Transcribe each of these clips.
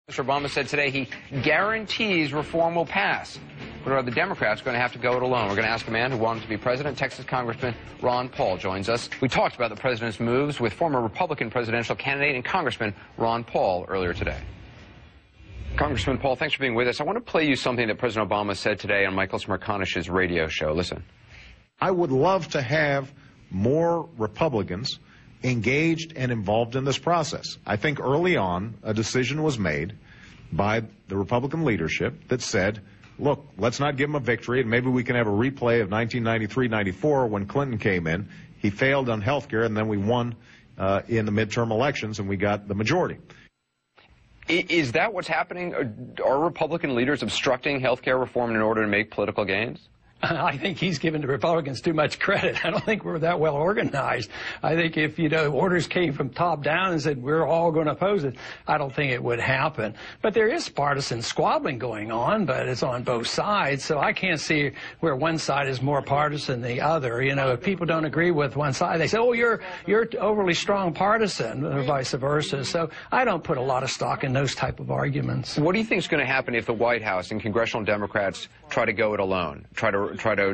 Mr. Obama said today he guarantees reform will pass. But are the Democrats going to have to go it alone? We're going to ask a man who wanted to be president. Texas Congressman Ron Paul joins us. We talked about the president's moves with former Republican presidential candidate and Congressman Ron Paul earlier today. Congressman Paul, thanks for being with us. I want to play you something that President Obama said today on Michael Smerconish's radio show. Listen. I would love to have more Republicans engaged and involved in this process. I think early on a decision was made by the Republican leadership that said, look, let's not give him a victory, and maybe we can have a replay of 1993-94 when Clinton came in. He failed on health care, and then we won in the midterm elections, and we got the majority. Is that what's happening? Are Republican leaders obstructing health care reform in order to make political gains? I think he's given the Republicans too much credit. I don't think we're that well organized. I think if, orders came from top down and said we're all going to oppose it, I don't think it would happen. But there is partisan squabbling going on, but it's on both sides. So I can't see where one side is more partisan than the other. If people don't agree with one side, they say, oh, you're overly strong partisan, or vice versa. So I don't put a lot of stock in those type of arguments. What do you think is going to happen if the White House and congressional Democrats try to go it alone, try to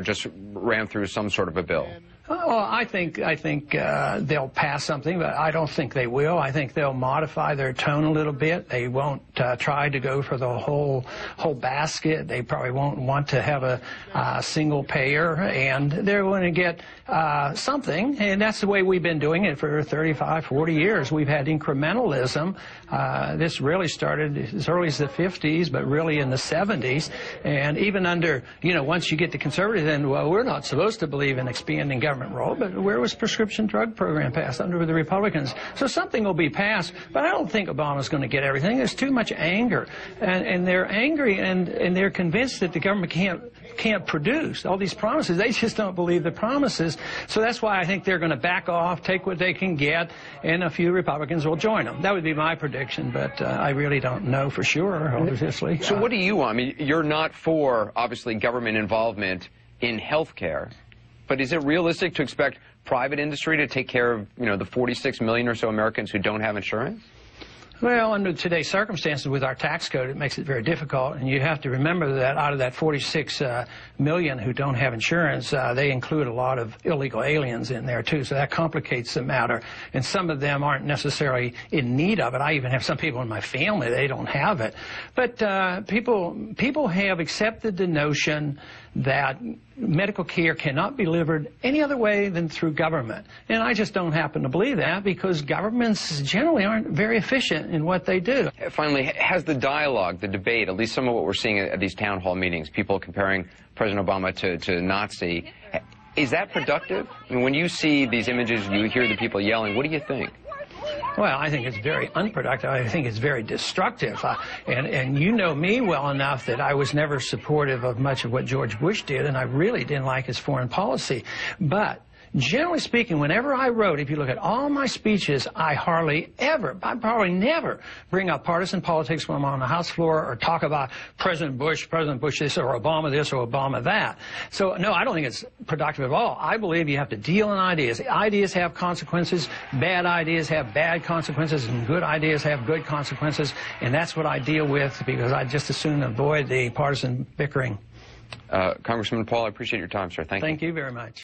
just ram through some sort of a bill? Well, I think they'll pass something, but I don't think they will. I think they'll modify their tone a little bit. They won't try to go for the whole basket. They probably won't want to have a single payer, and they're going to get something, and that's the way we've been doing it for 35, 40 years. We've had incrementalism. This really started as early as the 50s, but really in the 70s, and even under, once you get to conservative, then, well, we're not supposed to believe in expanding government role, but where was prescription drug program passed? Under the Republicans. So something will be passed, but I don't think Obama's going to get everything. There's too much anger, and they're angry, and they're convinced that the government can't produce all these promises. They just don't believe the promises. So that's why I think they're going to back off, take what they can get, and a few Republicans will join them. That would be my prediction, but I really don't know for sure, obviously. So what do you want? I mean, you're not for, obviously, government involvement in health care. But is it realistic to expect private industry to take care of, the 46 million or so Americans who don't have insurance? Well, under today's circumstances with our tax code, it makes it very difficult. And you have to remember that out of that 46 million who don't have insurance, they include a lot of illegal aliens in there, too. So that complicates the matter. And some of them aren't necessarily in need of it. I even have some people in my family, they don't have it. But people have accepted the notion that medical care cannot be delivered any other way than through government. And I just don't happen to believe that because governments generally aren't very efficient in what they do. Finally, has the dialogue, the debate, at least some of what we're seeing at these town hall meetings, people comparing President Obama to Nazi, is that productive? I mean, when you see these images, you hear the people yelling, what do you think? Well, I think it's very unproductive. I think it's very destructive. And you know me well enough that I was never supportive of much of what George Bush did, and I really didn't like his foreign policy. But generally speaking, whenever I wrote, if you look at all my speeches, I probably never bring up partisan politics when I'm on the House floor or talk about President Bush this or Obama this or Obama that. So, no, I don't think it's productive at all. I believe you have to deal in ideas. Ideas have consequences. Bad ideas have bad consequences, and good ideas have good consequences. And that's what I deal with because I just as soon avoid the partisan bickering. Congressman Paul, I appreciate your time, sir. Thank you. Thank you very much.